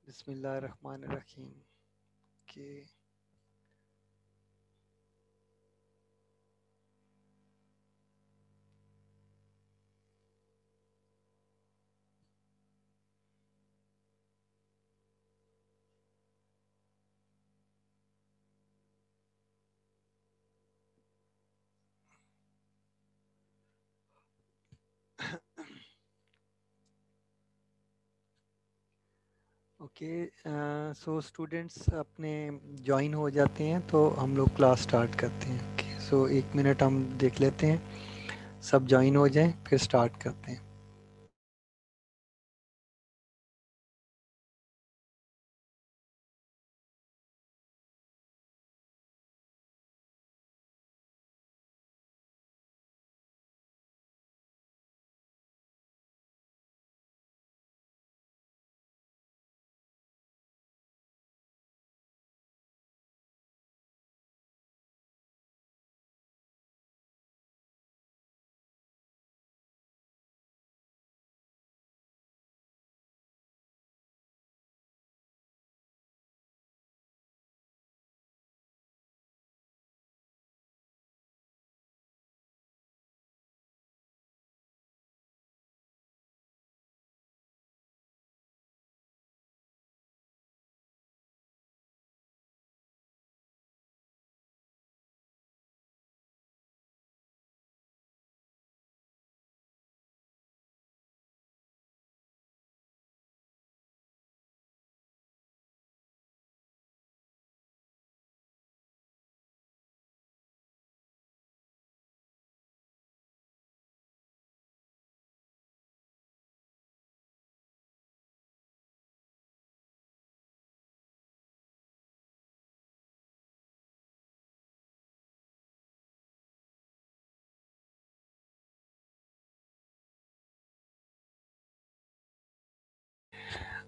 बिस्मिल्लाहिर्रहमानिर्रहीम के okay. So students अपने ज्वाइन हो जाते हैं तो हम लोग क्लास स्टार्ट करते हैं। ओके, सो 1 मिनट हम देख लेते हैं, सब ज्वाइन हो जाएं फिर स्टार्ट करते हैं।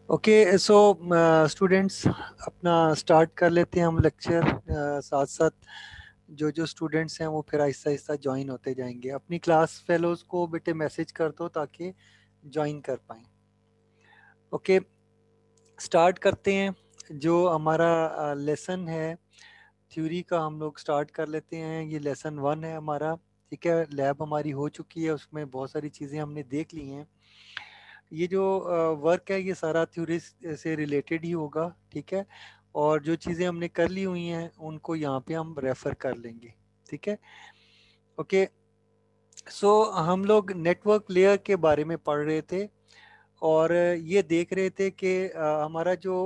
ओके, सो स्टूडेंट्स अपना स्टार्ट कर लेते हैं हम लेक्चर। साथ साथ जो जो स्टूडेंट्स हैं वो फिर आहिस्ता आहिस्ता ज्वाइन होते जाएंगे। अपनी क्लास फेलोज़ को बेटे मैसेज कर दो ताकि ज्वाइन कर पाएँ। ओके, स्टार्ट करते हैं। जो हमारा लेसन है थ्योरी का, हम लोग स्टार्ट कर लेते हैं। ये लेसन 1 है हमारा। ठीक है, लैब हमारी हो चुकी है, उसमें बहुत सारी चीज़ें हमने देख ली हैं। ये जो वर्क है ये सारा थ्योरी से रिलेटेड ही होगा। ठीक है, और जो चीज़ें हमने कर ली हुई हैं उनको यहाँ पे हम रेफ़र कर लेंगे। ठीक है, ओके। सो हम लोग नेटवर्क लेयर के बारे में पढ़ रहे थे और ये देख रहे थे कि हमारा जो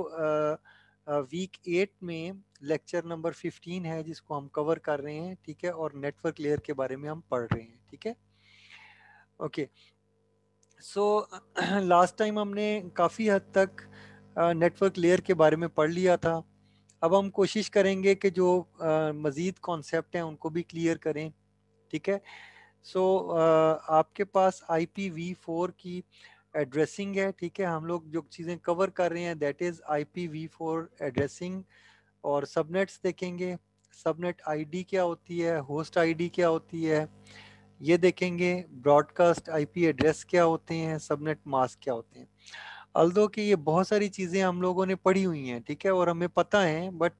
वीक 8 में लेक्चर नंबर 15 है जिसको हम कवर कर रहे हैं। ठीक है, और नेटवर्क लेयर के बारे में हम पढ़ रहे हैं। ठीक है, ओके। सो लास्ट टाइम हमने काफ़ी हद तक नेटवर्क लेयर के बारे में पढ़ लिया था। अब हम कोशिश करेंगे कि जो मज़ीद कॉन्सेप्ट हैं उनको भी क्लियर करें। ठीक है, सो आपके पास IPv4 की एड्रेसिंग है। ठीक है, हम लोग जो चीज़ें कवर कर रहे हैं दैट इज़ IPv4 एड्रेसिंग। और सबनेट्स देखेंगे, सबनेट आईडी क्या होती है, होस्ट आईडी क्या होती है, ये देखेंगे। ब्रॉडकास्ट आईपी एड्रेस क्या होते हैं, सबनेट मास्क क्या होते हैं। अल्दो कि ये बहुत सारी चीज़ें हम लोगों ने पढ़ी हुई हैं, ठीक है, और हमें पता है, बट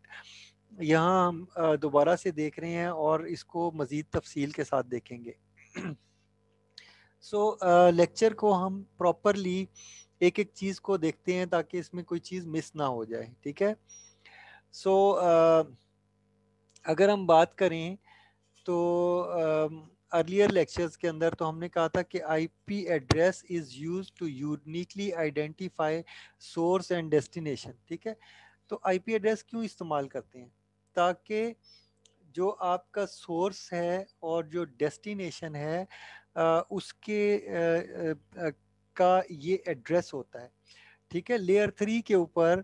यहाँ हम दोबारा से देख रहे हैं और इसको मज़ीद तफसील के साथ देखेंगे। सो लेक्चर को हम प्रॉपरली एक एक चीज़ को देखते हैं ताकि इसमें कोई चीज़ मिस ना हो जाए। ठीक है, सो अगर हम बात करें तो अर्लियर लेक्चर्स के अंदर तो हमने कहा था कि IP address is use to uniquely identify source and destination. ठीक है, तो आईपी एड्रेस क्यों इस्तेमाल करते हैं? ताकि जो आपका सोर्स है और जो डेस्टिनेशन है उसके का ये एड्रेस होता है। ठीक है, लेयर 3 के ऊपर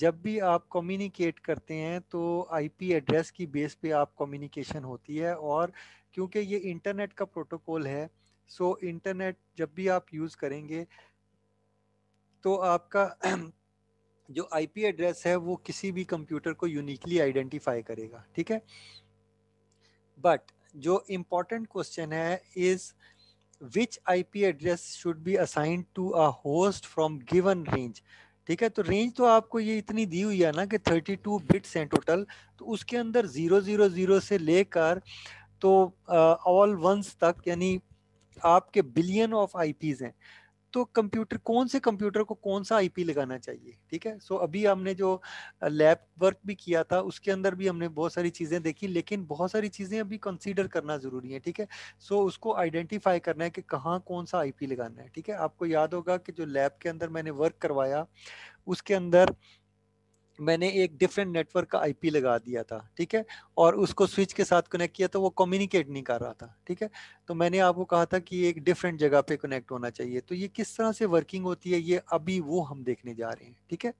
जब भी आप कम्युनिकेट करते हैं तो आईपी एड्रेस की बेस पे आप कम्युनिकेशन होती है। और क्योंकि ये इंटरनेट का प्रोटोकॉल है, सो इंटरनेट जब भी आप यूज़ करेंगे तो आपका जो आईपी एड्रेस है वो किसी भी कंप्यूटर को यूनिकली आइडेंटिफाई करेगा। ठीक है, बट जो इम्पोर्टेंट क्वेश्चन है is which IP address should be assigned to a host from given range। ठीक है। तो रेंज तो आपको ये इतनी दी हुई है ना कि 32 बिट्स हैं टोटल, तो उसके अंदर 000 से लेकर तो ऑल वंस तक, यानी आपके बिलियन ऑफ आईपीज हैं। तो कंप्यूटर, कौन से कंप्यूटर को कौन सा आईपी लगाना चाहिए, ठीक है। सो अभी हमने जो लैब वर्क भी किया था उसके अंदर भी हमने बहुत सारी चीजें देखी, लेकिन बहुत सारी चीजें अभी कंसीडर करना जरूरी है, ठीक है। सो उसको आइडेंटिफाई करना है कि कहाँ कौन सा आईपी लगाना है, ठीक है। आपको याद होगा कि जो लैब के अंदर मैंने वर्क करवाया उसके अंदर मैंने एक डिफरेंट नेटवर्क का आईपी लगा दिया था, ठीक है, और उसको स्विच के साथ कनेक्ट किया तो वो कम्युनिकेट नहीं कर रहा था, ठीक है। तो मैंने आपको कहा था कि एक डिफरेंट जगह पे कनेक्ट होना चाहिए। तो ये किस तरह से वर्किंग होती है ये अभी वो हम देखने जा रहे हैं, ठीक है।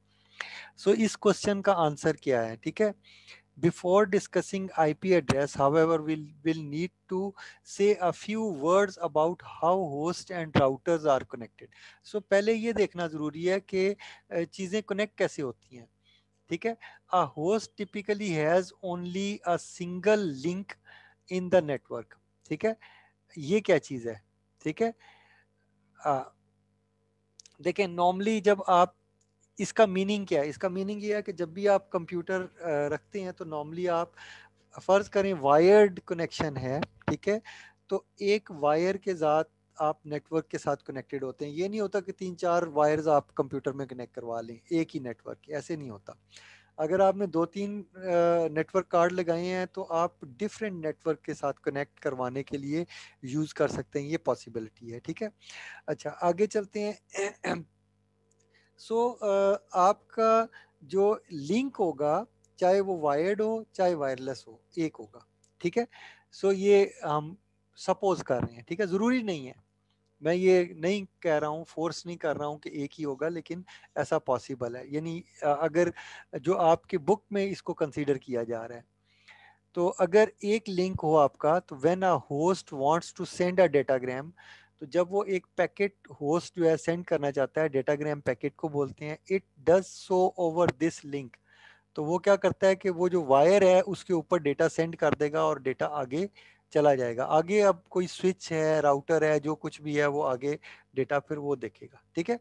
सो इस क्वेश्चन का आंसर क्या है, ठीक है। Before discussing IP address, however, we'll need to say a few words about how host and routers are connected. So पहले ये देखना जरूरी है कि चीजें कनेक्ट कैसे होती हैं, ठीक है। A host typically has only a single link in the network, ठीक है। ये क्या चीज है, ठीक है। देखें नॉर्मली जब आप, इसका मीनिंग क्या है, इसका मीनिंग ये है कि जब भी आप कंप्यूटर रखते हैं तो नॉर्मली आप फर्ज करें वायर्ड कनेक्शन है, ठीक है। तो एक वायर के साथ आप नेटवर्क के साथ कनेक्टेड होते हैं। ये नहीं होता कि 3-4 वायर्स आप कंप्यूटर में कनेक्ट करवा लें एक ही नेटवर्क, ऐसे नहीं होता। अगर आपने 2-3 नेटवर्क कार्ड लगाए हैं तो आप डिफरेंट नेटवर्क के साथ कनेक्ट करवाने के लिए यूज कर सकते हैं, ये पॉसिबिलिटी है, ठीक है। अच्छा आगे चलते हैं। सो आपका जो लिंक होगा, चाहे वो वायर्ड हो चाहे वायरलेस हो, एक होगा, ठीक है। सो ये हम सपोज कर रहे हैं, ठीक है, जरूरी नहीं है, मैं ये नहीं कह रहा हूँ, फोर्स नहीं कर रहा हूँ कि एक ही होगा, लेकिन ऐसा पॉसिबल है। यानी अगर जो आपके बुक में इसको कंसीडर किया जा रहा है, तो अगर एक लिंक हो आपका, तो when a host wants to send a datagram, तो जब वो एक पैकेट होस्ट जो है सेंड करना चाहता है, डेटाग्राम पैकेट को बोलते हैं, it does so over this link. तो वो क्या करता है कि वो जो वायर है उसके ऊपर डेटा सेंड कर देगा और डेटा आगे चला जाएगा। आगे अब कोई स्विच है, राउटर है, जो कुछ भी है वो आगे डेटा फिर वो देखेगा, ठीक है।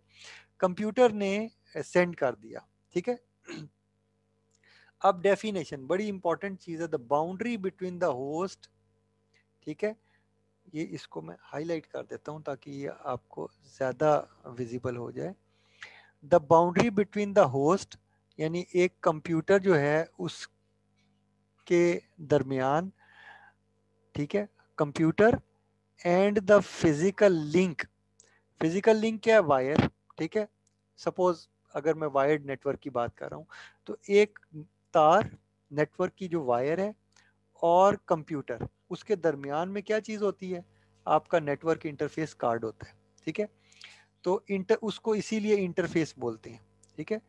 कंप्यूटर ने सेंड कर दिया, ठीक है। अब डेफिनेशन बड़ी इंपॉर्टेंट चीज है, the boundary between the host, ठीक है। ये इसको मैं हाईलाइट कर देता हूं ताकि ये आपको ज्यादा विजिबल हो जाए। The boundary between the host, यानी एक कंप्यूटर जो है उसके दरमियान, ठीक है, computer and the physical link. Physical link क्या है, वायर, ठीक है। सपोज अगर मैं वायर्ड नेटवर्क की बात कर रहा हूं, तो एक तार नेटवर्क की जो वायर है और कंप्यूटर, उसके दरमियान में क्या चीज होती है, आपका नेटवर्क इंटरफेस कार्ड होता है, ठीक है। तो उसको इसीलिए इंटरफेस बोलते हैं, ठीक है।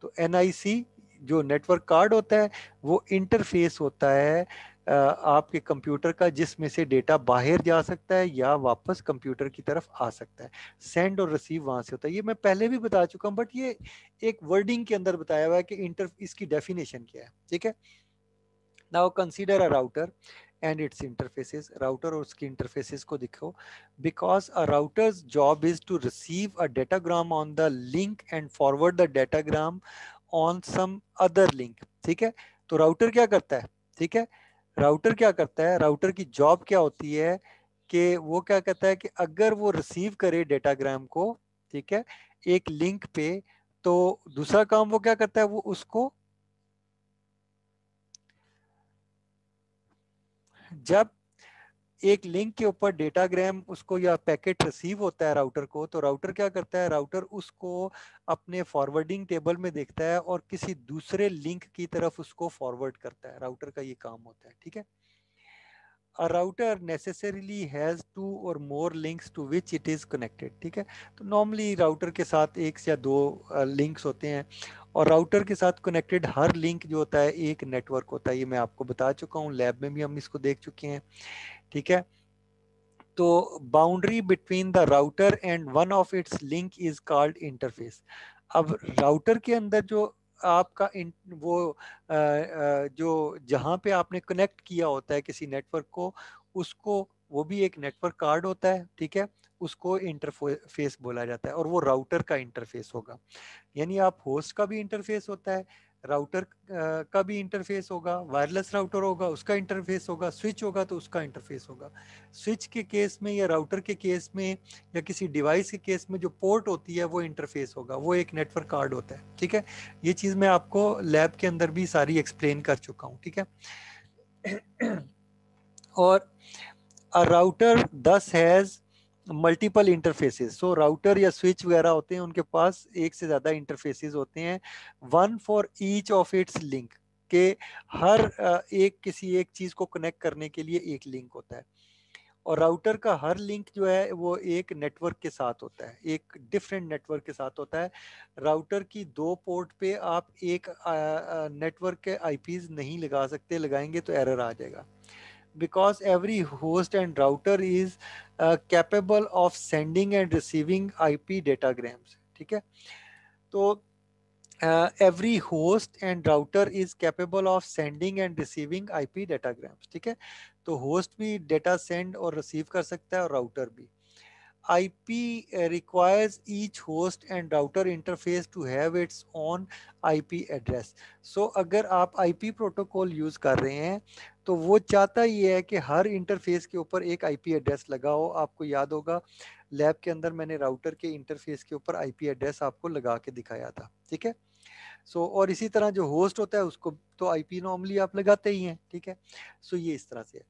तो एनआईसी जो नेटवर्क कार्ड होता है वो इंटरफेस होता है आपके कंप्यूटर का, जिसमें से डेटा बाहर जा सकता है या वापस कंप्यूटर की तरफ आ सकता है। सेंड और रिसीव वहां से होता है, ये मैं पहले भी बता चुका हूं, बट ये एक वर्डिंग के अंदर बताया हुआ है कि इंटर इसकी डेफिनेशन क्या है, ठीक है। Now consider a router and its interfaces. Router और उसकी इंटरफेसेस को देखो, because a router's job is to receive a datagram on the link and forward the datagram on some other link, ठीक है। तो राउटर क्या करता है, ठीक है, राउटर क्या करता है, राउटर की जॉब क्या होती है कि वो क्या कहता है कि अगर वो रिसीव करे डेटाग्राम को, ठीक है, एक लिंक पे, तो दूसरा काम वो क्या करता है, वो उसको जब एक लिंक के ऊपर डेटाग्राम उसको या पैकेट रिसीव होता है राउटर को, तो राउटर क्या करता है, राउटर उसको अपने फॉरवर्डिंग टेबल में देखता है और किसी दूसरे लिंक की तरफ उसको फॉरवर्ड करता है। राउटर का ये काम होता है, ठीक है। A router necessarily has two or more links to which it is connected, ठीक है। तो नॉर्मली राउटर के साथ एक या दो लिंक्स होते हैं, और राउटर के साथ कनेक्टेड हर लिंक जो होता है एक नेटवर्क होता है। ये मैं आपको बता चुका हूँ, लैब में भी हम इसको देख चुके हैं, ठीक है। तो boundary between the router and one of its link is called interface. अब राउटर के अंदर जो आपका वो जो जहां पे आपने कनेक्ट किया होता है किसी नेटवर्क को, उसको वो भी एक नेटवर्क कार्ड होता है, ठीक है, उसको इंटरफेस बोला जाता है, और वो राउटर का इंटरफेस होगा। यानी आप होस्ट का भी इंटरफेस होता है, राउटर का भी इंटरफेस होगा, वायरलेस राउटर होगा उसका इंटरफेस होगा, स्विच होगा तो उसका इंटरफेस होगा। स्विच के केस में या राउटर के केस में या किसी डिवाइस के केस में जो पोर्ट होती है वो इंटरफेस होगा, वो एक नेटवर्क कार्ड होता है, ठीक है। ये चीज़ मैं आपको लैब के अंदर भी सारी एक्सप्लेन कर चुका हूँ, ठीक है। और a router thus has multiple interfaces. So router या स्विच वगैरह होते हैं, उनके पास एक से ज्यादा इंटरफेसेस होते हैं, one for each of its link, के हर एक किसी एक चीज को कनेक्ट करने के लिए एक लिंक होता है। और राउटर का हर लिंक जो है वो एक नेटवर्क के साथ होता है, एक डिफरेंट नेटवर्क के साथ होता है। राउटर की दो पोर्ट पे आप एक नेटवर्क के आईपीज नहीं लगा सकते, लगाएंगे तो एरर आ जाएगा। because every host and router is capable of sending and receiving IP datagrams, ठीक है। तो every host and router is capable of sending and receiving IP datagrams, ठीक है। तो host भी डेटा सेंड और रिसीव कर सकता है और राउटर भी। IP requires each host and router interface to have its own IP address. So अगर आप IP प्रोटोकॉल यूज कर रहे हैं तो वो चाहता ये है कि हर इंटरफेस के ऊपर एक IP एड्रेस लगा हो। आपको याद होगा लैब के अंदर मैंने राउटर के इंटरफेस के ऊपर IP एड्रेस आपको लगा के दिखाया था, ठीक है। सो और इसी तरह जो होस्ट होता है उसको तो IP नॉर्मली आप लगाते ही हैं, ठीक है। सो ये इस तरह से है।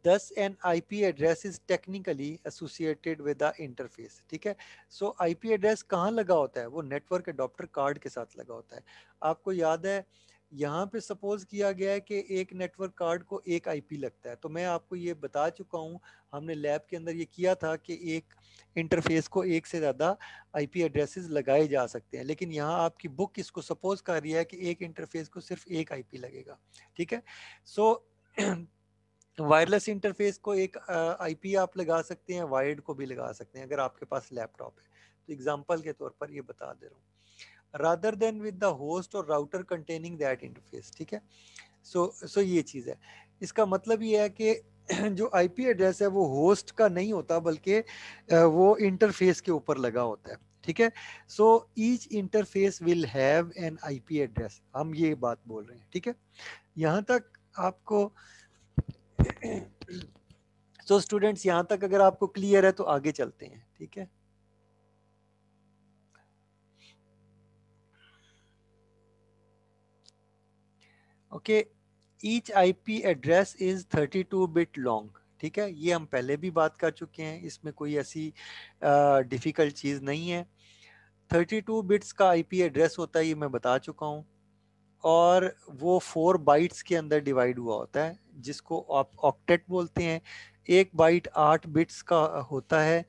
Thus, an IP address is technically associated with the interface, ठीक है। So IP address कहाँ लगा होता है? वो नेटवर्क एडॉप्टर कार्ड के साथ लगा होता है। आपको याद है यहाँ पे सपोज किया गया है कि एक नेटवर्क कार्ड को एक IP लगता है, तो मैं आपको ये बता चुका हूँ, हमने लैब के अंदर ये किया था कि एक इंटरफेस को एक से ज़्यादा IP एड्रेसेस लगाए जा सकते हैं, लेकिन यहाँ आपकी बुक इसको सपोज कर रही है कि एक इंटरफेस को सिर्फ एक IP लगेगा, ठीक है। सो वायरलेस इंटरफेस को एक आईपी आप लगा सकते हैं, वायर्ड को भी लगा सकते हैं अगर आपके पास लैपटॉप है। तो एग्जांपल के तौर पर ये बता दे रहा हूँ, rather than with the host और राउटर कंटेनिंग दैट इंटरफेस, ठीक है। सो ये चीज़ है। इसका मतलब ये है कि जो आईपी एड्रेस है वो होस्ट का नहीं होता, बल्कि वो इंटरफेस के ऊपर लगा होता है, ठीक है। So each interface will have an IP address, हम ये बात बोल रहे हैं, ठीक है। यहाँ तक आपको तो स्टूडेंट्स यहाँ तक अगर आपको क्लियर है तो आगे चलते हैं, ठीक है। Okay, each IP address is 32 bit long, ठीक है। ये हम पहले भी बात कर चुके हैं, इसमें कोई ऐसी डिफिकल्ट चीज़ नहीं है। 32 बिट्स का आईपी एड्रेस होता है, ये मैं बता चुका हूँ। और वो 4 बाइट्स के अंदर डिवाइड हुआ होता है, जिसको आप ऑक्टेट बोलते हैं। एक बाइट 8 बिट्स का होता है,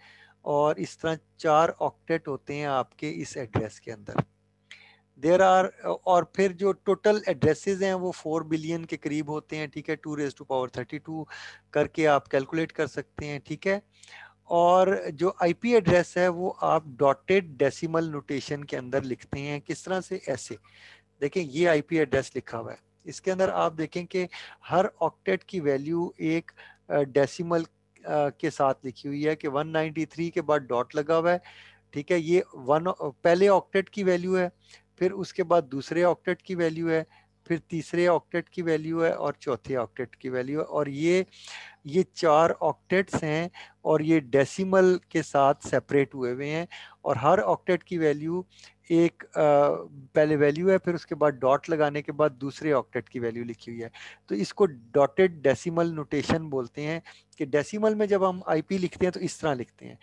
और इस तरह 4 ऑक्टेट होते हैं आपके इस एड्रेस के अंदर। देर आर, और फिर जो टोटल एड्रेसेस हैं वो 4 बिलियन के करीब होते हैं, ठीक है। 2⁻32 करके आप कैलकुलेट कर सकते हैं, ठीक है। और जो आईपी एड्रेस है वो आप डॉटेड डेसिमल नोटेशन के अंदर लिखते हैं। किस तरह से? ऐसे देखें, ये आईपी एड्रेस लिखा हुआ है, इसके अंदर आप देखें कि हर ऑक्टेट की वैल्यू एक डेसिमल के साथ लिखी हुई है कि 193 के बाद डॉट लगा हुआ है, ठीक है। ये वन पहले ऑक्टेट की वैल्यू है, फिर उसके बाद दूसरे ऑक्टेट की वैल्यू है, फिर तीसरे ऑक्टेट की वैल्यू है, और चौथे ऑक्टेट की वैल्यू है। और ये 4 ऑक्टेट्स हैं, और ये डेसिमल के साथ सेपरेट हुए हुए हैं। और हर ऑक्टेट की वैल्यू एक पहले वैल्यू है, फिर उसके बाद डॉट लगाने के बाद दूसरे ऑक्टेट की वैल्यू लिखी हुई है। तो इसको डॉटेड डेसिमल नोटेशन बोलते हैं, कि डेसिमल में जब हम आईपी लिखते हैं तो इस तरह लिखते हैं।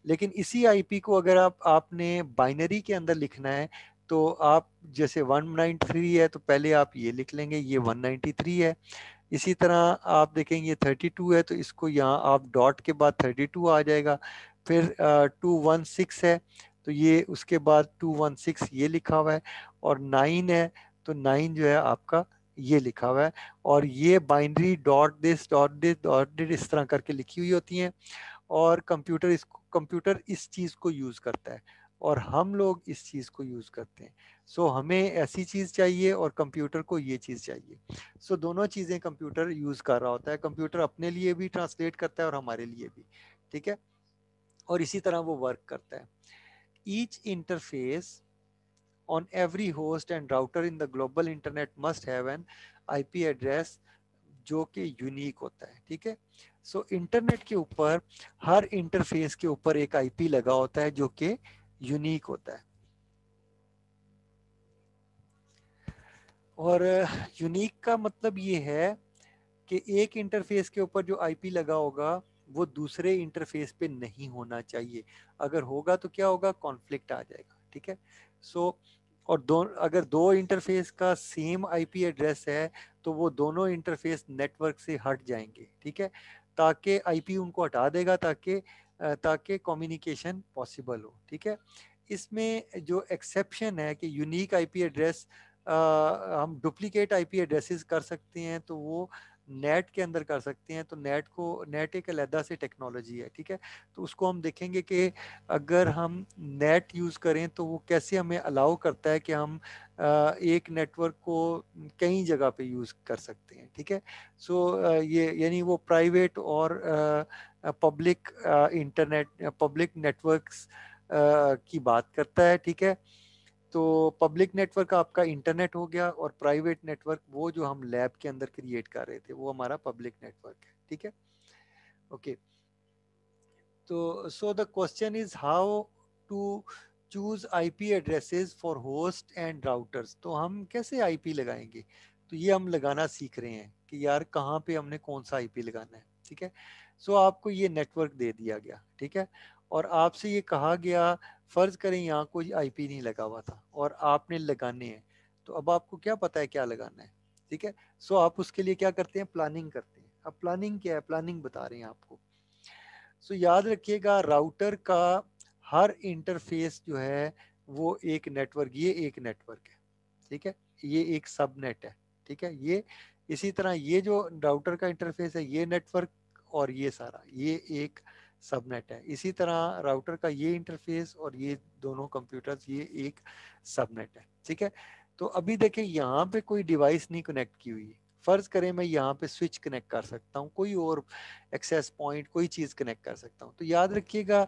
लेकिन इसी आईपी को अगर आपने बाइनरी के अंदर लिखना है, तो आप जैसे 193 है तो पहले आप ये लिख लेंगे, ये 193 है। इसी तरह आप देखेंगे ये 32 है, तो इसको यहाँ आप डॉट के बाद 32 आ जाएगा। फिर 216 है, तो ये उसके बाद 216 ये लिखा हुआ है। और 9 है, तो 9 जो है आपका ये लिखा हुआ है। और ये binary dot this dot this dot this इस तरह करके लिखी हुई होती हैं। और कंप्यूटर इस चीज़ को यूज़ करता है। और हम लोग इस चीज को यूज करते हैं। सो हमें ऐसी चीज चाहिए और कंप्यूटर को ये चीज चाहिए। सो दोनों चीजें कंप्यूटर यूज कर रहा होता है, कंप्यूटर अपने लिए भी ट्रांसलेट करता है और हमारे लिए भी, ठीक है। और इसी तरह वो वर्क करता है। Each interface on every host and router in the global internet must have an IP address जो कि यूनिक होता है, ठीक है। सो इंटरनेट के ऊपर हर इंटरफेस के ऊपर एक आईपी लगा होता है जो कि यूनिक होता है। और यूनिक का मतलब ये है कि एक इंटरफेस के ऊपर जो आईपी लगा होगा वो दूसरे इंटरफेस पे नहीं होना चाहिए। अगर होगा तो क्या होगा, कॉन्फ्लिक्ट आ जाएगा, ठीक है। सो और अगर दो इंटरफेस का सेम आईपी एड्रेस है तो वो दोनों इंटरफेस नेटवर्क से हट जाएंगे, ठीक है। ताकि आईपी उनको हटा देगा ताकि कम्युनिकेशन पॉसिबल हो, ठीक है। इसमें जो एक्सेप्शन है कि यूनिक आईपी एड्रेस हम डुप्लीकेट आईपी एड्रेसेस कर सकते हैं, तो वो नेट के अंदर कर सकते हैं। तो नेट एक अलहदा से टेक्नोलॉजी है, ठीक है। तो उसको हम देखेंगे कि अगर हम नेट यूज़ करें तो वो कैसे हमें अलाउ करता है कि हम एक नेटवर्क को कई जगह पे यूज़ कर सकते हैं, ठीक है। सो ये यानी वो प्राइवेट और पब्लिक इंटरनेट पब्लिक नेटवर्क्स की बात करता है, ठीक है। तो पब्लिक नेटवर्क आपका इंटरनेट हो गया और प्राइवेट नेटवर्क वो जो हम लैब के अंदर क्रिएट कर रहे थे वो हमारा पब्लिक नेटवर्क है, ठीक है। ओके, तो so the question is how to choose IP addresses for host and routers. तो हम कैसे आईपी लगाएंगे, तो ये हम लगाना सीख रहे हैं कि यार कहाँ पे हमने कौन सा आईपी लगाना है, ठीक है। सो आपको ये नेटवर्क दे दिया गया, ठीक है। और आपसे ये कहा गया, फर्ज करें यहाँ कोई आईपी नहीं लगा हुआ था और आपने लगाने हैं, तो अब आपको क्या पता है क्या लगाना है, ठीक है। सो आप उसके लिए क्या करते हैं, प्लानिंग करते हैं। अब प्लानिंग क्या है, प्लानिंग बता रहे हैं आपको। सो याद रखिएगा राउटर का हर इंटरफेस जो है वो एक नेटवर्क, ये एक नेटवर्क है, ठीक है। ये एक सबनेट है, ठीक है। ये इसी तरह ये जो राउटर का इंटरफेस है ये नेटवर्क, और ये सारा ये एक सबनेट है। इसी तरह राउटर का ये इंटरफेस और ये दोनों कंप्यूटर्स ये एक सबनेट है, ठीक है। तो अभी देखें यहाँ पे कोई डिवाइस नहीं कनेक्ट की हुई है। फर्ज करें मैं यहाँ पे स्विच कनेक्ट कर सकता हूँ, कोई और एक्सेस पॉइंट कोई चीज कनेक्ट कर सकता हूँ। तो याद रखिएगा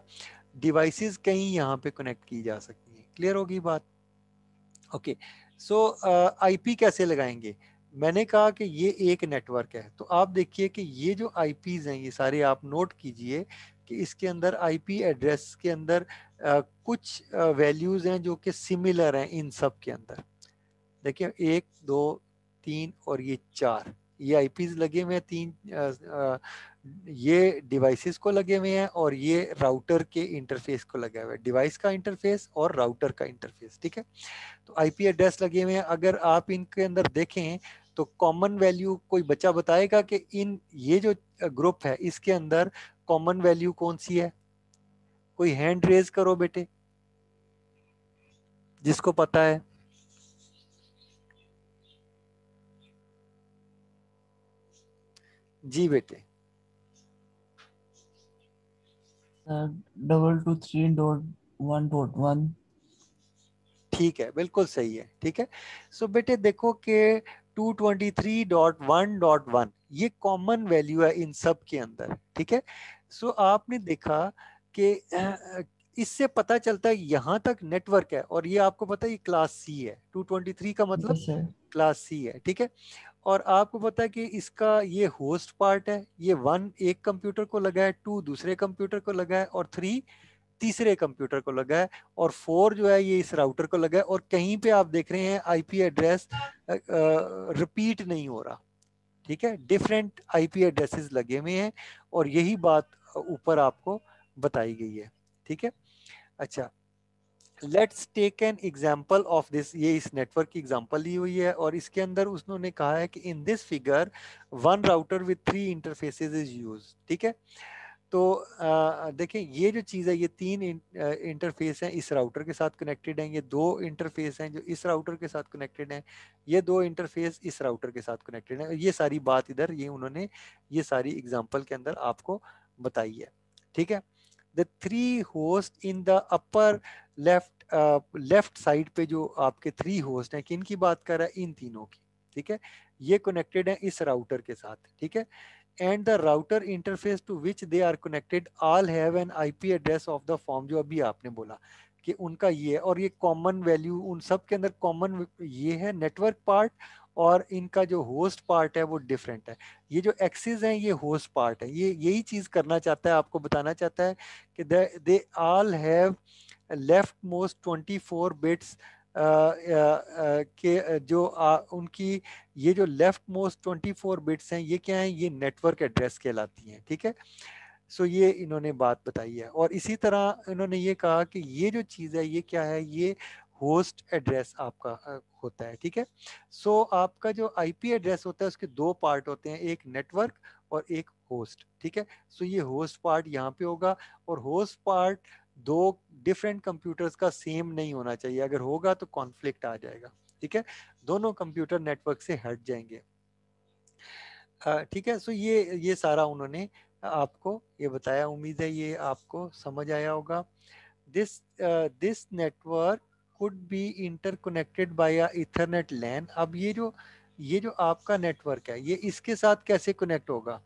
डिवाइसेस कहीं यहाँ पे कनेक्ट की जा सकती हैं। क्लियर होगी बात। ओके, सो आईपी कैसे लगाएंगे। मैंने कहा कि ये एक नेटवर्क है, तो आप देखिए कि ये जो आईपीज हैं ये सारे आप नोट कीजिए कि इसके अंदर आईपी एड्रेस के अंदर कुछ वैल्यूज हैं जो कि सिमिलर हैं इन सब के अंदर। देखिए 1 2 3 और ये 4, ये आईपीज लगे हुए हैं तीन, ये डिवाइसेस को लगे हुए हैं और ये राउटर के इंटरफेस को लगा हुआ है, डिवाइस का इंटरफेस और राउटर का इंटरफेस, ठीक है। तो आईपी एड्रेस लगे हुए हैं। अगर आप इनके अंदर देखें तो कॉमन वैल्यू कोई बच्चा बताएगा कि इन ये जो ग्रुप है इसके अंदर कॉमन वैल्यू कौन सी है। कोई हैंड रेज करो बेटे जिसको पता है। जी बेटे। 223.1.1। ठीक है, बिल्कुल सही है, ठीक है। सो बेटे देखो कि 223.1.1 ये कॉमन वैल्यू है इन सब के अंदर, ठीक है। सो आपने देखा कि इससे पता चलता है यहाँ तक नेटवर्क है, और ये आपको पता है ये क्लास सी है, 223 का मतलब यस सर। क्लास सी है, ठीक है। और आपको पता है कि इसका ये होस्ट पार्ट है, ये 1 एक कंप्यूटर को लगा है, 2 दूसरे कंप्यूटर को लगा है, और 3 तीसरे कंप्यूटर को लगा है, और 4 जो है ये इस राउटर को लगा है। और कहीं पे आप देख रहे हैं आईपी एड्रेस रिपीट नहीं हो रहा, ठीक है। डिफरेंट आईपी एड्रेसेस लगे हुए हैं और यही बात ऊपर आपको बताई गई है, ठीक है। अच्छा, let's take an example of this. ये इस नेटवर्क की एग्जाम्पल ली हुई है और इसके अंदर उन्होंने कहा है कि in this figure 1 router with 3 interfaces is use, ठीक है। तो देखें ये जो चीज़ है ये 3 इंटरफेस हैं इस राउटर के साथ कनेक्टेड हैं, ये 2 इंटरफेस हैं जो इस राउटर के साथ कनेक्टेड हैं, ये 2 इंटरफेस इस राउटर के साथ कनेक्टेड हैं। ये सारी बात इधर ये उन्होंने ये सारी एग्जांपल के अंदर आपको बताई है, ठीक है। The three host in the upper left side पे जो आपके थ्री होस्ट हैं, किन की बात कर रहा है, इन तीनों की, ठीक है। ये कनेक्टेड है इस राउटर के साथ, ठीक है। And the router interface to which they are connected all have an IP address of the form, जो अभी आपने बोला कि उनका ये है, और ये कॉमन वैल्यू उन सब के अंदर कॉमन ये है नेटवर्क पार्ट, और इनका जो होस्ट पार्ट है वो डिफरेंट है। ये जो एक्सिस है ये होस्ट पार्ट है, ये यही चीज करना चाहता है, आपको बताना चाहता है कि they all have left most 24 bits के जो उनकी ये जो लेफ्ट मोस्ट 24 बिट्स हैं ये क्या है, ये नेटवर्क एड्रेस कहलाती हैं, ठीक है। सो ये इन्होंने बात बताई है, और इसी तरह इन्होंने ये कहा कि ये जो चीज़ है ये क्या है, ये होस्ट एड्रेस आपका होता है, ठीक है। सो आपका जो आईपी एड्रेस होता है उसके दो पार्ट होते हैं, एक नेटवर्क और एक होस्ट, ठीक है। सो ये होस्ट पार्ट यहाँ पे होगा, और होस्ट पार्ट दो डिफरेंट कंप्यूटर्स का सेम नहीं होना चाहिए, अगर होगा तो कॉन्फ्लिक्ट आ जाएगा, ठीक है। दोनों कंप्यूटर नेटवर्क से हट जाएंगे, ठीक है। सो ये सारा उन्होंने आपको ये बताया, उम्मीद है ये आपको समझ आया होगा। This network could be interconnected by Ethernet LAN. अब ये जो आपका नेटवर्क है ये इसके साथ कैसे कनेक्ट होगा,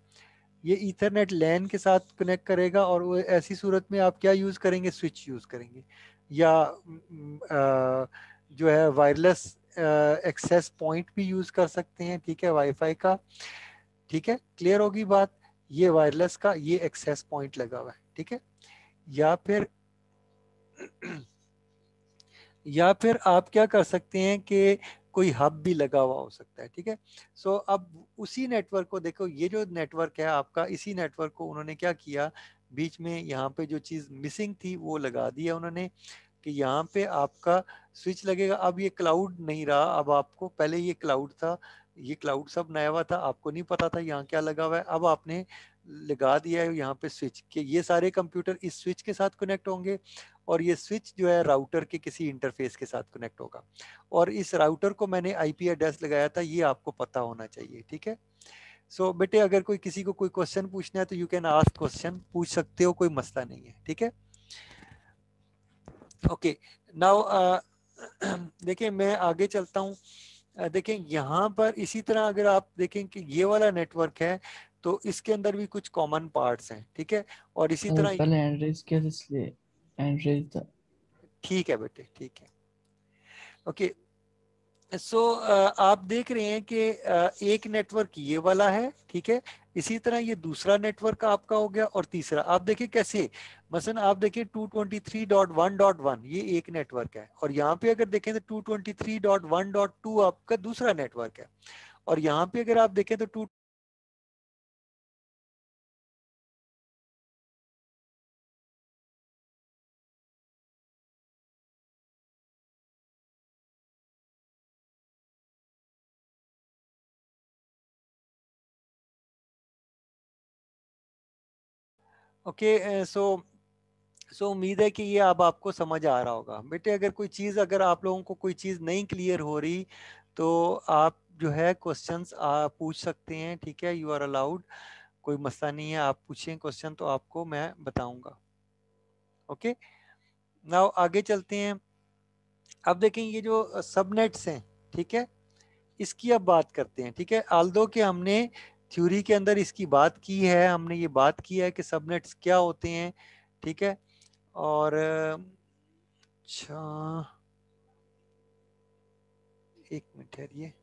ये ईथरनेट लैन के साथ कनेक्ट करेगा, और वो ऐसी सूरत में आप क्या यूज करेंगे, स्विच यूज करेंगे, या जो है वायरलेस एक्सेस पॉइंट भी यूज कर सकते हैं, ठीक है, वाईफाई का, ठीक है। क्लियर होगी बात, ये वायरलेस का ये एक्सेस पॉइंट लगा हुआ है, ठीक है। या फिर या फिर आप क्या कर सकते हैं कि कोई हब भी लगा हुआ हो सकता है, ठीक है। सो अब उसी नेटवर्क को देखो, ये जो नेटवर्क है आपका, इसी नेटवर्क को उन्होंने क्या किया, बीच में यहाँ पे जो चीज मिसिंग थी वो लगा दिया उन्होंने, कि यहाँ पे आपका स्विच लगेगा। अब ये क्लाउड नहीं रहा, अब आपको, पहले ये क्लाउड था, ये क्लाउड सब नया हुआ था, आपको नहीं पता था यहाँ क्या लगा हुआ है, अब आपने लगा दिया है यहाँ पे स्विच, कि ये सारे कंप्यूटर इस स्विच के साथ कनेक्ट होंगे, और ये स्विच जो है राउटर के किसी इंटरफेस के साथ कनेक्ट होगा, और इस राउटर को मैंने आईपी एड्रेस लगाया था, ये आपको पता होना चाहिए, ठीक है। सो बेटे अगर कोई किसी को कोई क्वेश्चन पूछना है तो यू कैन आस्क क्वेश्चन, पूछ सकते हो, कोई मसला नहीं है, ठीक है। ओके, नाउ देखिए मैं आगे चलता हूँ। देखें यहाँ पर इसी तरह अगर आप देखें कि ये वाला नेटवर्क है तो इसके अंदर भी कुछ कॉमन पार्ट्स हैं, ठीक है, और इसी तरह, पहले हैंड रेज किया था इसलिए हैंड रेज था। ठीक है बेटे, ठीक है। ओके, सो आप देख रहे हैं कि एक नेटवर्क ये वाला है, ठीक है, इसी तरह ये दूसरा नेटवर्क आपका हो गया, और तीसरा आप देखिए कैसे, मसलन आप देखिए 223.1.1 ये एक नेटवर्क है, और यहाँ पे अगर देखें तो 223.1.2 आपका दूसरा नेटवर्क है, और यहाँ पे अगर आप देखें तो टू, ओके। सो उम्मीद है कि ये अब आपको समझ आ रहा होगा बेटे। अगर कोई चीज़, अगर आप लोगों को कोई चीज़ नहीं क्लियर हो रही तो आप जो है क्वेश्चंस पूछ सकते हैं, ठीक है, यू आर अलाउड, कोई मसला नहीं है, आप पूछें क्वेश्चन तो आपको मैं बताऊंगा। ओके, नाउ आगे चलते हैं। अब देखें ये जो सबनेट्स हैं, ठीक है, इसकी अब बात करते हैं, ठीक है। आल्दो कि हमने थ्योरी के अंदर इसकी बात की है, हमने ये बात की है कि सबनेट्स क्या होते हैं, ठीक है। और अच्छा, एक मिनट ठहरिए।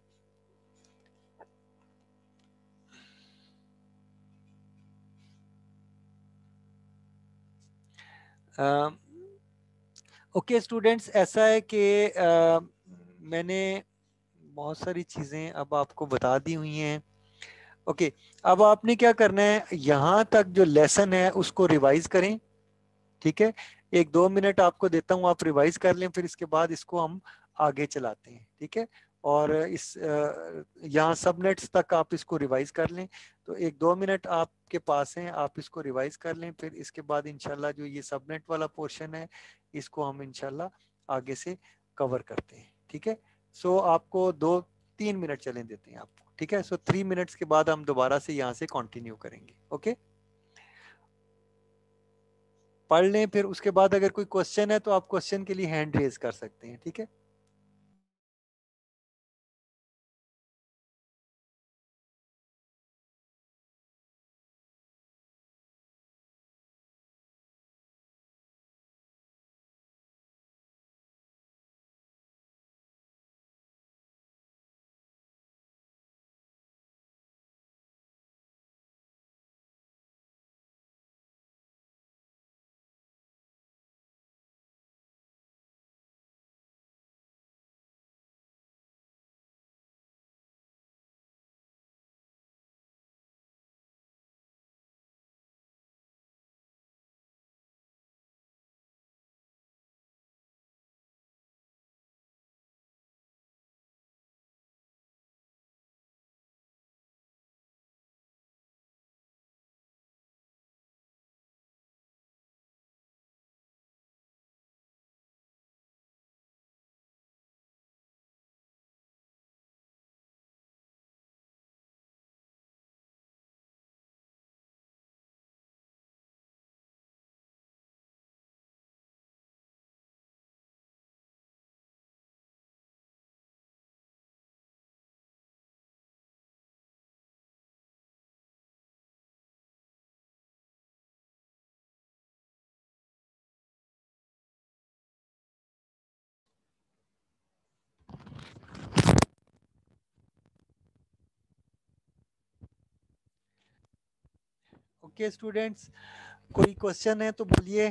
ओके स्टूडेंट्स, ऐसा है कि मैंने बहुत सारी चीज़ें अब आपको बता दी हुई हैं। ओके, अब आपने क्या करना है, यहाँ तक जो लेसन है उसको रिवाइज करें, ठीक है। 1-2 मिनट आपको देता हूँ, आप रिवाइज कर लें, फिर इसके बाद इसको हम आगे चलाते हैं, ठीक है। और इस यहाँ सबनेट्स तक आप इसको रिवाइज कर लें, तो 1-2 मिनट आपके पास हैं, आप इसको रिवाइज कर लें, फिर इसके बाद इंशाल्लाह जो ये सबनेट वाला पोर्शन है इसको हम इंशाल्लाह आगे से कवर करते हैं, ठीक है। सो आपको 2-3 मिनट चलें देते हैं आपको, ठीक है। सो 3 मिनट्स के बाद हम दोबारा से यहाँ से कंटिन्यू करेंगे। ओके, पढ़ लें, फिर उसके बाद अगर कोई क्वेश्चन है तो आप क्वेश्चन के लिए हैंड रेज कर सकते हैं, ठीक है। ओके स्टूडेंट्स, कोई क्वेश्चन है तो बोलिए।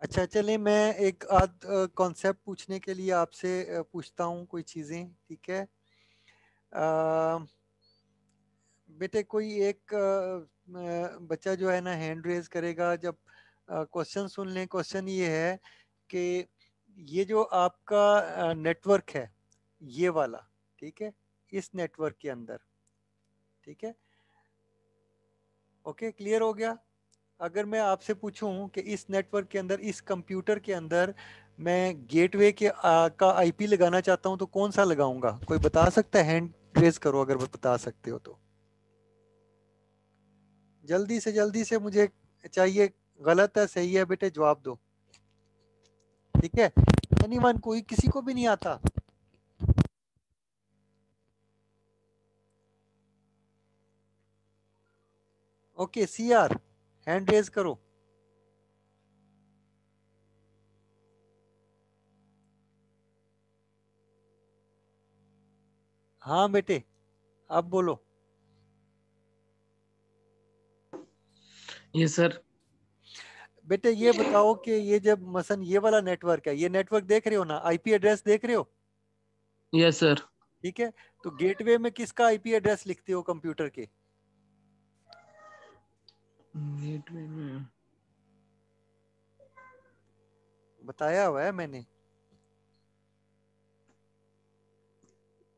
अच्छा चलिए, मैं एक आध कॉन्सेप्ट पूछने के लिए आपसे पूछता हूँ कोई चीज़ें, ठीक है। बेटे कोई एक बच्चा जो है ना हैंड रेज करेगा जब क्वेश्चन सुन लें। क्वेश्चन ये है कि ये जो आपका नेटवर्क है ये वाला, ठीक है, इस नेटवर्क के अंदर, ठीक है, ओके क्लियर हो गया। अगर मैं आपसे पूछूं कि इस नेटवर्क के अंदर, इस कंप्यूटर के अंदर मैं गेटवे के का आईपी लगाना चाहता हूं तो कौन सा लगाऊंगा? कोई बता सकता है? हैंड रेज करो अगर बता सकते हो तो, जल्दी से मुझे चाहिए। गलत है सही है बेटे जवाब दो, ठीक है। एनीवन, कोई किसी को भी नहीं आता? Okay C R, hand raise करो। हाँ बेटे अब बोलो। ये सर। बेटे ये बताओ कि ये जब मसन ये वाला नेटवर्क है, ये नेटवर्क देख रहे हो ना, आईपी एड्रेस देख रहे हो, यस सर। ठीक है। तो गेटवे में किसका आईपी एड्रेस लिखते हो कंप्यूटर के? गेटवे में बताया हुआ है मैंने।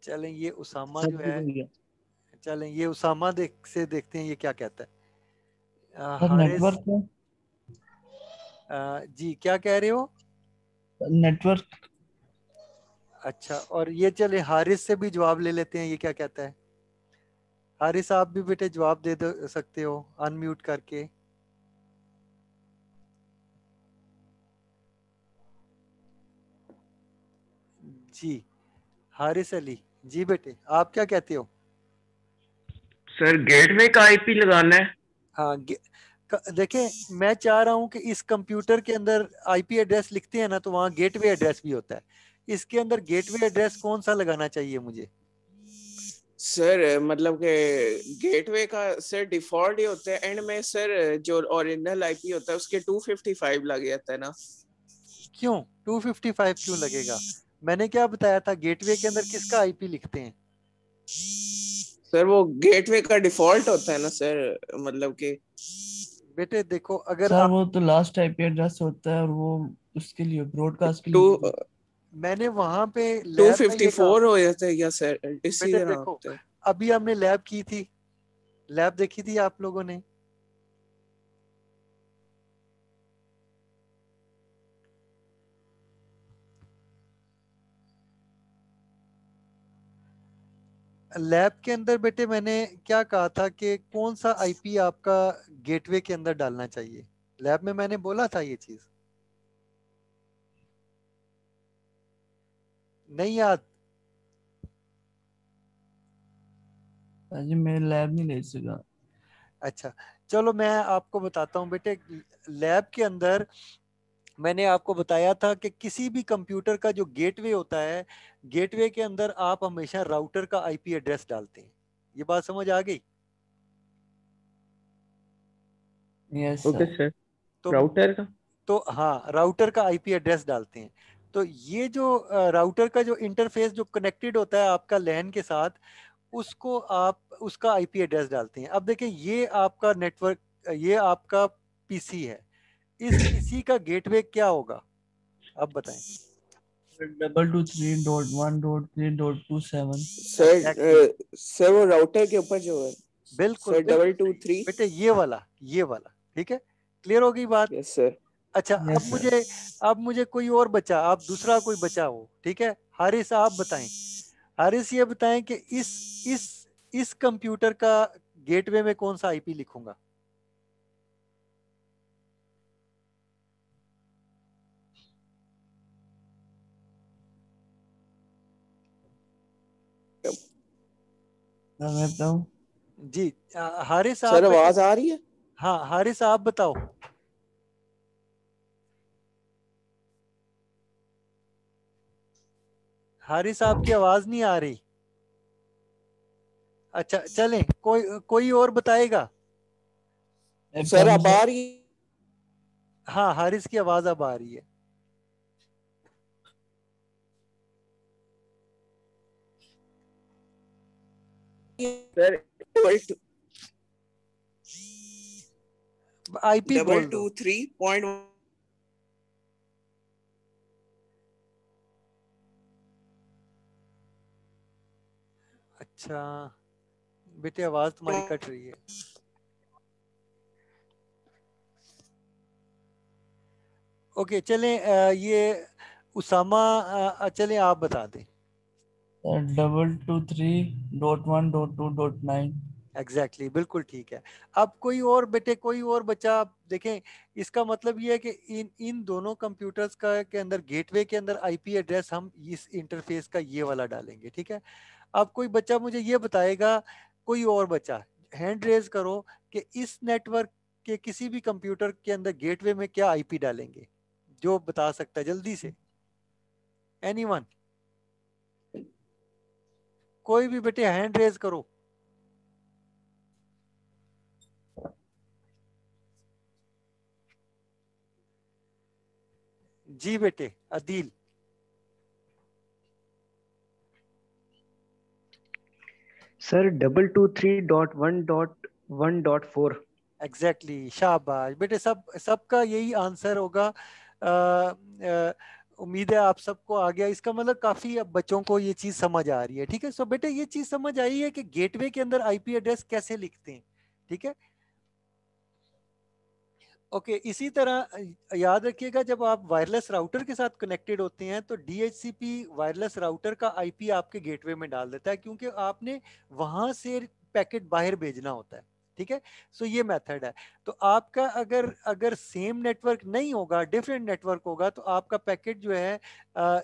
चलें ये उसामा सर जो है, भूल गया। चलें ये उसामा देखते हैं ये क्या कहता है। सर हारिस, नेटवर्क है। जी क्या कह रहे हो? नेटवर्क। अच्छा, और ये चले हारिस से भी जवाब ले लेते हैं, ये क्या कहता है। हारिस आप भी बेटे जवाब दे सकते हो अनम्यूट करके। जी हारिस अली, जी बेटे आप क्या कहते हो? सर गेटवे का आईपी लगाना है। हाँ देखें, मैं चाह रहा हूं कि इस कंप्यूटर के अंदर आईपी एड्रेस लिखते हैं ना तो वहां गेटवे एड्रेस भी होता है। इसके अंदर गेटवे एड्रेस कौन सा लगाना चाहिए मुझे? सर मतलब के गेटवे का सर डिफॉल्ट ही होता है, एंड में सर जो ओरिजिनल आईपी होता है उसके 255 लग जाता है ना। क्यों 255 क्यों लगेगा? मैंने क्या बताया था, गेटवे के अंदर किसका आईपी लिखते हैं? सर वो गेटवे का डिफॉल्ट होता है ना सर, मतलब कि बेटे देखो अगर सर आप, वो तो लास्ट आईपी एड्रेस होता है और वो उसके लिए ब्रॉडकास्ट के टू लिए। मैंने वहां पे टू लैब में फिफ्टी ये कहा। फोर हो जाता है क्या सर, इसी बेटे तरह देखो, होता है। अभी हमने लैब की थी, लैब देखी थी आप लोगों ने। लैब के अंदर बेटे मैंने क्या कहा था कि कौन सा आईपी आपका गेटवे के अंदर डालना चाहिए, लैब में मैंने बोला था ये चीज, नहीं याद? जी मैं लैब नहीं ले सका। अच्छा चलो मैं आपको बताता हूँ बेटे। लैब के अंदर मैंने आपको बताया था कि किसी भी कंप्यूटर का जो गेटवे होता है, गेटवे के अंदर आप हमेशा राउटर का आईपी एड्रेस डालते हैं। ये बात समझ आ गई? Yes okay sir. सर। तो राउटर का। तो हाँ, राउटर का आईपी एड्रेस डालते हैं। तो ये जो राउटर का जो इंटरफेस जो कनेक्टेड होता है आपका लैन के साथ, उसको आप उसका आईपी एड्रेस डालते हैं। अब देखिए ये आपका नेटवर्क, ये आपका पीसी है, इस पीसी का गेटवे क्या होगा अब बताएं? 223.1.3.27। एग्जैक्टली, सर वो राउटर के ऊपर जो है बिल्कुल सर बिल्कुल 223। बेटे ये वाला ठीक है। क्लियर होगी बात? Yes sir. अच्छा यस सर। अब मुझे कोई और बचा, आप दूसरा कोई बचा हो, ठीक है। हारिस आप बताएं, हारिस ये बताएं कि इस इस कंप्यूटर का गेटवे में कौन सा आईपी लिखूंगा? मैं बताऊं? जी हारिस आप सर बेटे, आवाज आ रही है? हाँ हारिस आप बताओ। हारिस आपकी आवाज नहीं आ रही। अच्छा चलें, कोई कोई और बताएगा? मैं सर बताऊं अब सर? आ रही हाँ हारिस की आवाज अब आ रही है। है सर। आईपी डबल बोल टू दो। Three point. अच्छा बेटे आवाज तुम्हारी कट रही है। ओके चलें, ये उसामा, चलें आप बता दें। 223.1.2.9। एग्जैक्टली बिल्कुल ठीक है। अब कोई और बेटे, कोई और बच्चा, आप देखें इसका मतलब ये है कि इन इन दोनों कंप्यूटर्स का के अंदर गेटवे के अंदर आईपी एड्रेस हम इस इंटरफेस का ये वाला डालेंगे, ठीक है। अब कोई बच्चा मुझे ये बताएगा, कोई और बच्चा हैंड रेज करो कि इस नेटवर्क के किसी भी कंप्यूटर के अंदर गेटवे में क्या आईपी डालेंगे, जो बता सकता है जल्दी से। एनीवन? कोई भी बेटे हैंड रेज करो। जी बेटे अदील। सर 223.1.1.4। एग्जैक्टली शाबाश बेटे, सबका यही आंसर होगा। उम्मीद है आप सबको आ गया। इसका मतलब काफी अब बच्चों को ये चीज समझ आ रही है, ठीक है। सो बेटे ये चीज समझ आई है कि गेटवे के अंदर आईपी एड्रेस कैसे लिखते हैं, ठीक है। ओके इसी तरह याद रखिएगा, जब आप वायरलेस राउटर के साथ कनेक्टेड होते हैं तो डीएचसीपी वायरलेस राउटर का आईपी आपके गेटवे में डाल देता है, क्योंकि आपने वहां से पैकेट बाहर भेजना होता है, ठीक है। सो ये मेथड है। तो आपका अगर अगर सेम नेटवर्क नहीं होगा, डिफरेंट नेटवर्क होगा, तो आपका पैकेट जो है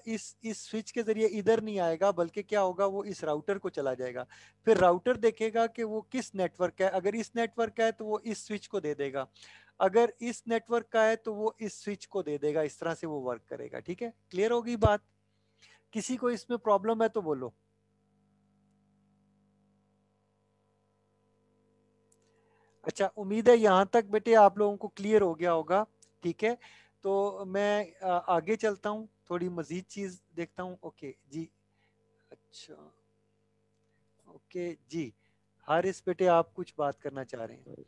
इस स्विच के जरिए इधर नहीं आएगा, बल्कि क्या होगा, वो इस राउटर को चला जाएगा। फिर राउटर देखेगा कि वो किस नेटवर्क का है, अगर इस नेटवर्क का है तो वो इस स्विच को दे देगा, अगर इस नेटवर्क का है तो वो इस स्विच को दे देगा। इस तरह से वो वर्क करेगा, ठीक है। क्लियर होगी बात? किसी को इसमें प्रॉब्लम है तो बोलो। अच्छा उम्मीद है यहां तक बेटे आप लोगों को क्लियर हो गया होगा, ठीक है। तो मैं आगे चलता हूँ, थोड़ी मजीद चीज देखता हूँ। ओके जी, अच्छा ओके जी, हारिस बेटे आप कुछ बात करना चाह रहे हैं?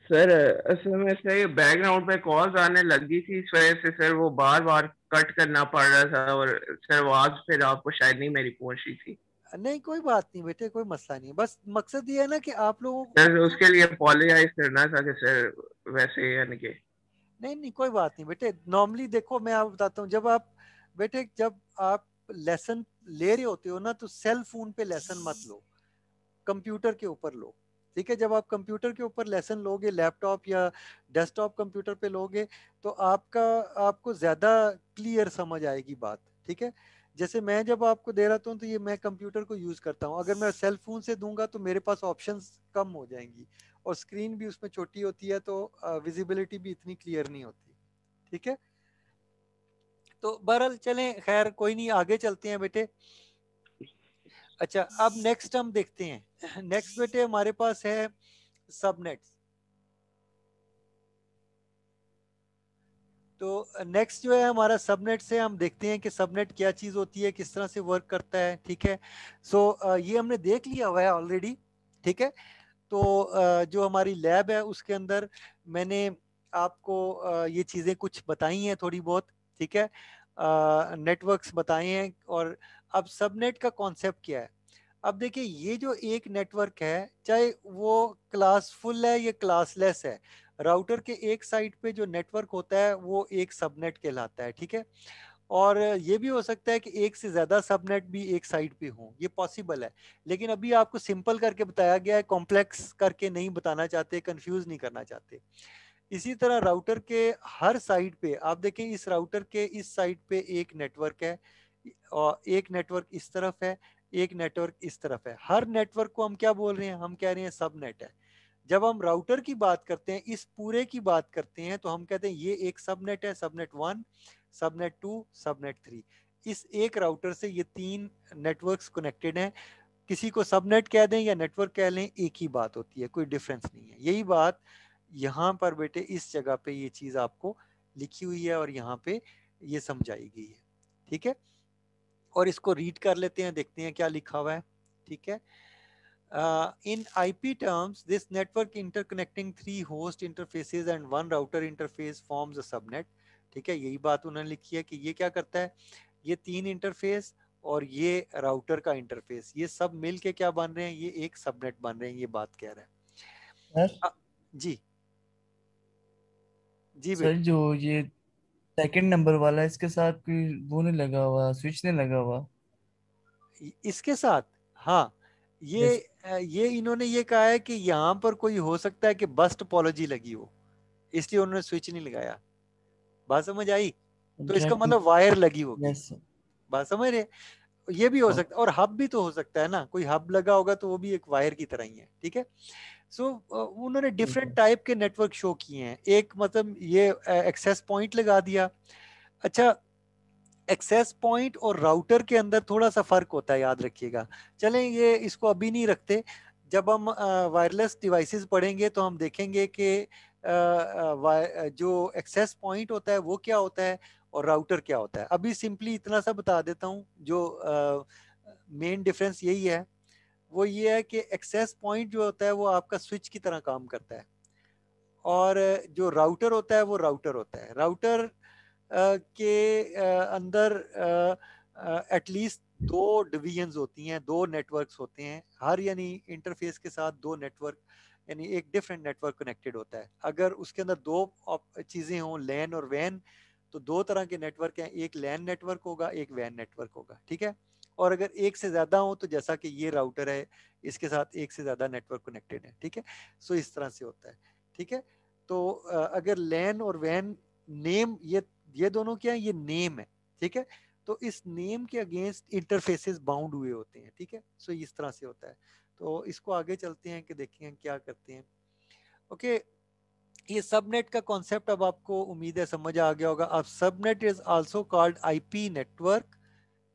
सर असल में सर बैकग्राउंड पे कॉल्स आने लगी थी, इस वजह से सर वो बार बार कट करना पड़ रहा था, और सर आवाज फिर आपको शायद नहीं मेरी पहुंच रही थी। नहीं कोई बात नहीं बेटे, कोई मसला नहीं, बस मकसद ये है ना कि आप लोगों सर को। उसके लिए अपोलोजाइज करना था कि सर वैसे यानी कि। नहीं नहीं कोई बात नहीं बेटे, नॉर्मली देखो मैं आपको बताता हूँ, जब आप बेटे जब आप लेसन ले रहे होते हो ना तो सेल फोन पे लेसन मत लो, कंप्यूटर के ऊपर लो, ठीक है। जब आप कंप्यूटर के ऊपर लेसन लोगे, लैपटॉप या डेस्कटॉप कंप्यूटर पे लोगे, तो आपको ज़्यादा क्लियर समझ आएगी बात, ठीक है। जैसे मैं जब आपको दे रहा हूँ तो ये मैं कंप्यूटर को यूज़ करता हूँ, अगर मैं सेल फोन से दूंगा तो मेरे पास ऑप्शंस कम हो जाएंगी और स्क्रीन भी उसमें छोटी होती है, तो विजिबिलिटी भी इतनी क्लियर नहीं होती, ठीक है। तो बहरहाल चलें, खैर कोई नहीं, आगे चलते हैं बेटे। अच्छा, अब नेक्स्ट हम देखते हैं। नेक्स्ट बेटे हमारे पास है सबनेट्स। तो नेक्स्ट जो है हमारा सबनेट से, हम देखते हैं कि सबनेट क्या चीज़ होती है, किस तरह से वर्क करता है, ठीक है। सो ये हमने देख लिया हुआ है ऑलरेडी, ठीक है। तो जो हमारी लैब है उसके अंदर मैंने आपको ये चीज़ें कुछ बताई हैं थोड़ी बहुत, ठीक है। नेटवर्क्स बताए हैं। और अब सबनेट का कॉन्सेप्ट क्या है। अब देखिए, ये जो एक नेटवर्क है, चाहे वो क्लास फुल है या क्लासलेस है, राउटर के एक साइड पे जो नेटवर्क होता है वो एक सबनेट कहलाता है, ठीक है। और ये भी हो सकता है कि एक से ज़्यादा सबनेट भी एक साइड पे हो, ये पॉसिबल है। लेकिन अभी आपको सिंपल करके बताया गया है, कॉम्प्लेक्स करके नहीं बताना चाहते, कंफ्यूज नहीं करना चाहते। इसी तरह राउटर के हर साइड पे आप देखें, इस राउटर के इस साइड पे एक नेटवर्क है और एक नेटवर्क इस तरफ है, एक नेटवर्क इस तरफ है। हर नेटवर्क को हम क्या बोल रहे हैं, हम कह रहे हैं सबनेट है। जब हम राउटर की बात करते हैं, इस पूरे की बात करते हैं, तो हम कहते हैं ये एक सबनेट है, सबनेट 1, सबनेट 2, सबनेट 3। इस एक राउटर से ये 3 नेटवर्क्स कनेक्टेड हैं। किसी को सबनेट कह दें या नेटवर्क कह लें, एक ही बात होती है, कोई डिफरेंस नहीं है। यही बात यहाँ पर बेटे इस जगह पे ये चीज़ आपको लिखी हुई है और यहाँ पे ये समझाई गई है, ठीक है। और इसको रीड कर लेते हैं, देखते हैं क्या लिखा हुआ है, ठीक है। In IP terms, this network interconnecting 3 host interfaces and 1 router interface forms a subnet, ठीक है। यही बात उन्होंने लिखी है कि ये क्या करता है, ये 3 इंटरफेस और ये राउटर का इंटरफेस, ये सब मिल के क्या बन रहे हैं, ये एक सबनेट बन रहे हैं, ये बात कह रहा है। सर जी जी सर बेटे। जो ये सेकंड नंबर वाला है, इसके साथ कोई वो नहीं लगा हुआ, स्विच नहीं लगा हुआ। इसके साथ, हाँ, यस। ये इन्होंने ये कहा है कि यहाँ पर कोई हो सकता है कि बस टोपोलॉजी लगी हो, इसलिए उन्होंने स्विच नहीं लगाया। बात समझ आई। तो इसका इंटरेक्टिंग। मतलब वायर लगी होगी, यस सर। बात समझ रहे। ये भी हो ओके। सकता है, और हब भी तो हो सकता है ना, कोई हब लगा होगा तो वो भी एक वायर की तरह ही है, ठीक है। सो उन्होंने डिफरेंट टाइप के नेटवर्क शो किए हैं। एक मतलब ये एक्सेस पॉइंट लगा दिया। अच्छा, एक्सेस पॉइंट और राउटर के अंदर थोड़ा सा फर्क होता है, याद रखिएगा। चलें, ये इसको अभी नहीं रखते, जब हम वायरलेस डिवाइसेस पढ़ेंगे तो हम देखेंगे कि जो एक्सेस पॉइंट होता है वो क्या होता है और राउटर क्या होता है। अभी सिंपली इतना सा बता देता हूँ, जो मेन डिफरेंस यही है, वो ये है कि एक्सेस पॉइंट जो होता है वो आपका स्विच की तरह काम करता है, और जो राउटर होता है वो राउटर होता है। राउटर के अंदर एटलीस्ट 2 डिवीजन्स होती हैं, 2 नेटवर्क्स होते हैं हर, यानी इंटरफेस के साथ 2 नेटवर्क, यानी एक डिफरेंट नेटवर्क कनेक्टेड होता है। अगर उसके अंदर 2 चीज़ें हों, लैन और वैन, तो 2 तरह के नेटवर्क हैं, एक लैन नेटवर्क होगा, एक वैन नेटवर्क होगा, ठीक है। और अगर एक से ज़्यादा हो, तो जैसा कि ये राउटर है, इसके साथ एक से ज़्यादा नेटवर्क कनेक्टेड है, ठीक है। सो इस तरह से होता है, ठीक है। तो अगर लैन और वैन, नेम, ये दोनों क्या है, ये नेम है, ठीक है। तो इस नेम के अगेंस्ट इंटरफेसेस बाउंड हुए होते हैं, ठीक है। सो इस तरह से होता है। तो इसको आगे चलते हैं कि देखिए हम क्या करते हैं। ओके, ये सबनेट का कॉन्सेप्ट अब आपको उम्मीद है समझ आ गया होगा। अब subnet is also called IP network,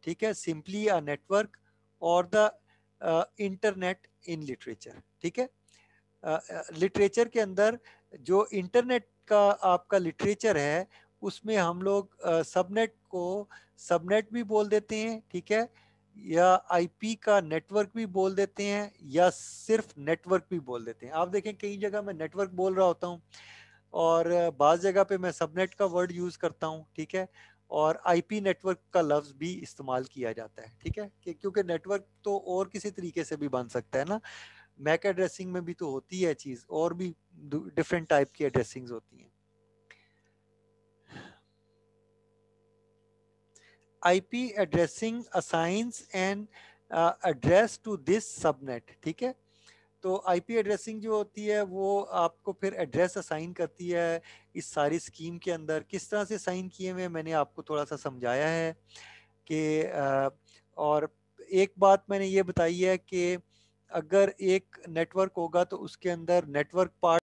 ठीक है, सिंपली अ नेटवर्क और द इंटरनेट इन लिटरेचर, ठीक है। लिटरेचर के अंदर जो इंटरनेट का आपका लिटरेचर है, उसमें हम लोग सबनेट को सबनेट भी बोल देते हैं, ठीक है, या आईपी का नेटवर्क भी बोल देते हैं, या सिर्फ नेटवर्क भी बोल देते हैं। आप देखें कई जगह मैं नेटवर्क बोल रहा होता हूँ और बाज़ जगह पे मैं सबनेट का वर्ड यूज़ करता हूँ, ठीक है। और आईपी नेटवर्क का लफ्ज़ भी इस्तेमाल किया जाता है, ठीक है, कि क्योंकि नेटवर्क तो और किसी तरीके से भी बन सकता है ना। मैक एड्रेसिंग में भी तो होती है चीज, और भी डिफरेंट टाइप की एड्रेसिंग्स होती हैं। IP addressing assigns an address to this subnet, ठीक है। तो IP एड्रेसिंग जो होती है वो आपको फिर एड्रेस असाइन करती है इस सारी स्कीम के अंदर। किस तरह से असाइन किए हुए मैंने आपको थोड़ा सा समझाया है कि और एक बात मैंने ये बताई है कि अगर एक नेटवर्क होगा तो उसके अंदर नेटवर्क पार्ट